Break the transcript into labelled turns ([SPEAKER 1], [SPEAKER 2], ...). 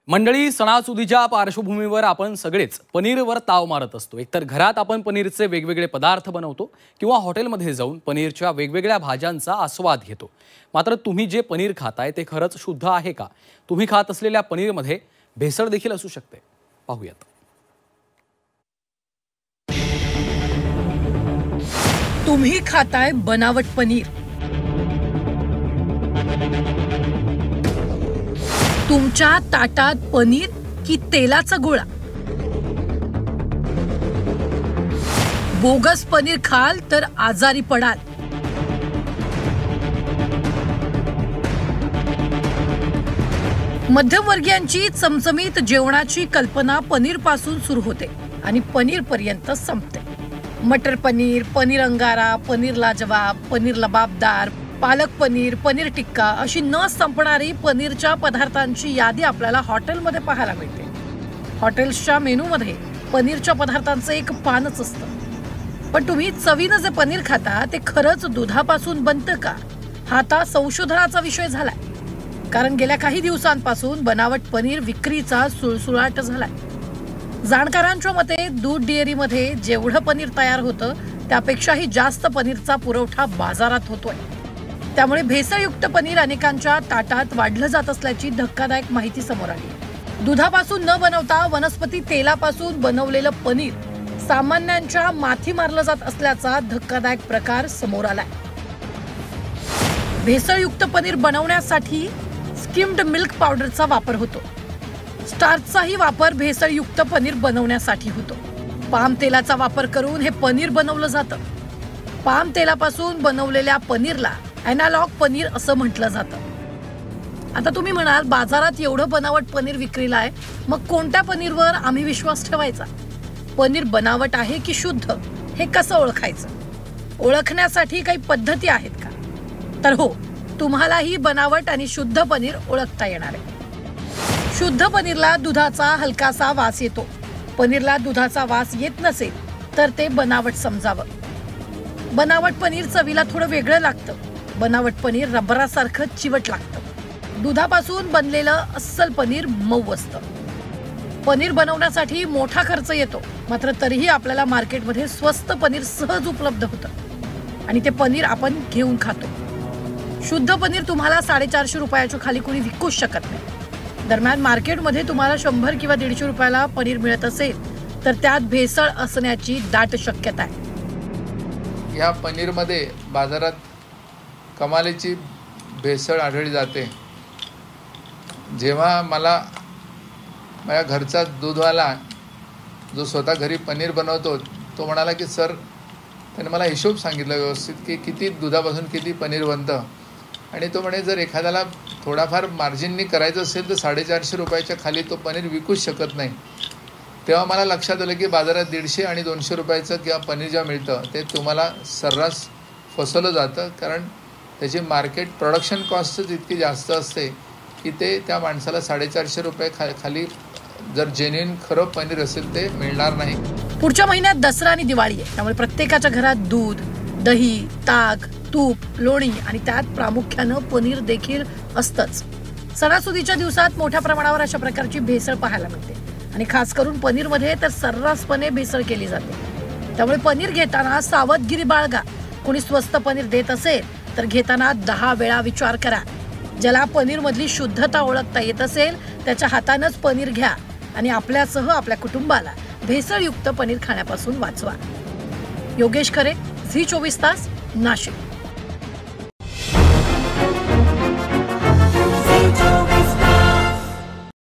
[SPEAKER 1] मंडळी, सणासुदीच्या पार्श्वभूमीवर आपण सगळेच पनीरवर ताव मारत असतो। एकतर घरात आपण पनीरचे वेगवेगळे पदार्थ बनवतो किंवा हॉटेलमध्ये जाऊन पनीरच्या वेगवेगळ्या भाज्यांचा आस्वाद घेतो। मात्र तुम्ही जे पनीर खाताय ते खरंच शुद्ध आहे का? तुम्ही खात असलेल्या पनीरमध्ये भेसळ देखील असू शकते। पाहूयात।
[SPEAKER 2] तुम्ही खाताय बनावट पनीर। तुमच्या ताटात पनीर की तेलाचा गोळा? बोगस पनीर खाल तर आजारी पडाल। मध्यमवर्गीयांची चमचमीत जेवणाची कल्पना पनीर पासून सुरू होते आणि पनीर पर्यंत संपते। मटर पनीर, पनीर अंगारा, पनीर लाजवाब, पनीर लबाबदार, पालक पनीर, पनीर टिक्का अशी न संपणारी पनीरच्या पदार्थांची यादी आपल्याला हॉटेलमध्ये पाहायला मिळते। हॉटेल्सच्या मेनूमध्ये पनीरच्या पदार्थांचं एक पानच असतं। पण तुम्ही चवीनं जे पनीर खाता ते खरंच दुधापासून बनतं का? हा आता संशोधनाचा विषय झालाय। कारण गेल्या काही दिवसांपासून बनावट पनीर विक्रीचा सुळसुळाट झालाय। जाणकारांच्या मते दूध डेअरीमध्ये जेवढं पनीर तयार होतं त्यापेक्षाही जास्त पनीरचा पुरवठा बाजारात होतोय। त्यामुळे भेसळयुक्त पनीर अनेकांच्या ताटात वाढलं जात असल्याची धक्कादायक माहिती समोर आली। दुधापासून न बनवता वनस्पती तेलापासून बनवलेलं पनीर सामान्यांच्या माथी मारलं जात असल्याचा धक्कादायक प्रकार समोर आलाय। भेसळयुक्त पनीर बनवण्यासाठी स्किम्ड मिल्क पावडरचा वापर होतो। स्टार्चचाही वापर भेसळयुक्त पनीर बनवण्यासाठी होतो। पाम तेलाचा वापर करून हे पनीर बनवलं जातं। पाम तेलापासून बनवलेल्या पनीरला एनालॉग पनीर असं म्हटलं जातं। आता तुम्ही म्हणाल, बाजारात एवढं बनावट पनीर विक्रीला आहे, मग कोणत्या पनीरवर आम्ही विश्वास ठेवायचा? पनीर बनावट आहे की शुद्ध हे कसं ओळखायचं? ओळखण्यासाठी काही पद्धती आहेत का? तर हो, तुम्हालाही बनावट आणि शुद्ध पनीर ओळखता येणार आहे। शुद्ध पनीरला दुधाचा हलकासा वास येतो। पनीरला दुधाचा वास येत नसेल तर ते बनावट समजावं। बनावट पनीर चवीला थोडं वेगळं लागतं। बनावट पनीर रबरासारखं चिवट लागतं। दुधापासून बनलेलं अस्सल पनीर मऊ असतं। पनीर बनवण्यासाठी मोठा खर्च येतो, मात्र तरीही आपल्याला मार्केटमध्ये स्वस्त पनीर सहज उपलब्ध होतं आणि ते पनीर आपण घेऊन खातो। शुद्ध पनीर तुम्हाला 450 रुपयाच्या खाली कोणी विकूच शकत नाही। दरम्यान मार्केटमध्ये तुम्हाला 100 किंवा 150 रुपयाला पनीर मिळत असेल तर त्यात भेसळ असण्याची दाट शक्यता आहे।
[SPEAKER 3] या पनीरमध्ये बाजारात कमालीची भेसळ आढळली जाते। जेव्हा मला माझ्या घरचा दूधवाला जो स्वतः घरी पनीर बनवतो तो म्हणाला की सर, त्याने मला हिशोब सांगितला व्यवस्थित की किती दुधापासून किती पनीर बनतं, आणि तो म्हणे जर एखाद्याला थोडाफार मार्जिननी करायचं असेल तर 450 रुपयाच्या खाली तो पनीर विकूच शकत नाही। तेव्हा मला लक्षात आलं की बाजारात 150 आणि 200 रुपयाचं किंवा पनीर जेव्हा मिळतं ते तुम्हाला सर्रास फसवलं जातं, कारण त्याची मार्केट प्रोडक्शन कॉस्टच इतकी जास्त असते की ते त्या माणसाला 450 रुपये खाली जर जेन्युइन खरं पनीर असेल ते मिळणार नाही।
[SPEAKER 2] पुढच्या महिन्यात दसरा आणि दिवाळी आहे, त्यामुळे प्रत्येकाच्या घरात दूध, दही, ताक, तूप, लोणी आणि त्यात प्रामुख्यानं पनीर देखील असतंच। सणासुदीच्या दिवसात मोठ्या प्रमाणावर अशा प्रकारची भेसळ पाहायला मिळते आणि खास करून पनीरमध्ये तर सर्रासपणे भेसळ केली जाते। त्यामुळे पनीर घेताना सावधगिरी बाळगा। कोणी स्वस्त पनीर देत असेल तर घेताना 10 वेळा विचार करा। ज्याला पनीर मधली शुद्धता ओळखता येत असेल त्याच्या हातानंच पनीर घ्या आणि आपल्यासह आपल्या कुटुंबाला भेसळयुक्त पनीर खाण्यापासून वाचवा। योगेश खरे, झी 24 तास, नाशिक।